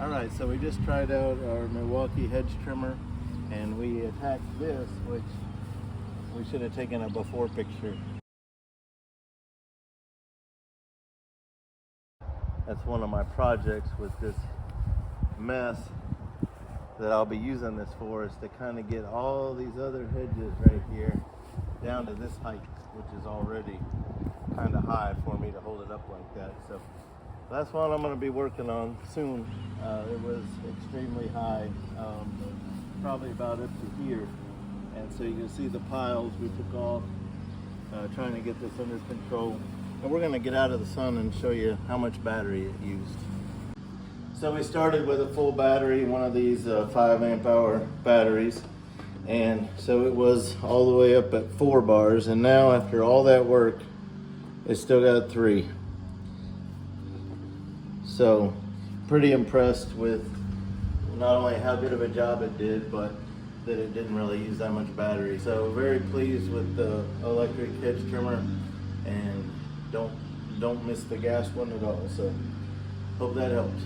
All right, so we just tried out our Milwaukee Hedge Trimmer, and we attacked this, which we should have taken a before picture. That's one of my projects with this mess that I'll be using this for, is to kind of get all these other hedges right here down to this height, which is already kind of high for me to hold it up like that. So that's what I'm going to be working on soon. It was extremely high, probably about up to here, and so you can see the piles we took off, trying to get this under control. And we're going to get out of the sun and show you how much battery it used. So we started with a full battery, one of these 5 amp hour batteries, and so it was all the way up at 4 bars, and now after all that work it's still got 3. So pretty impressed with not only how good of a job it did, but that it didn't really use that much battery. So very pleased with the electric hedge trimmer, and don't miss the gas one at all. So hope that helped.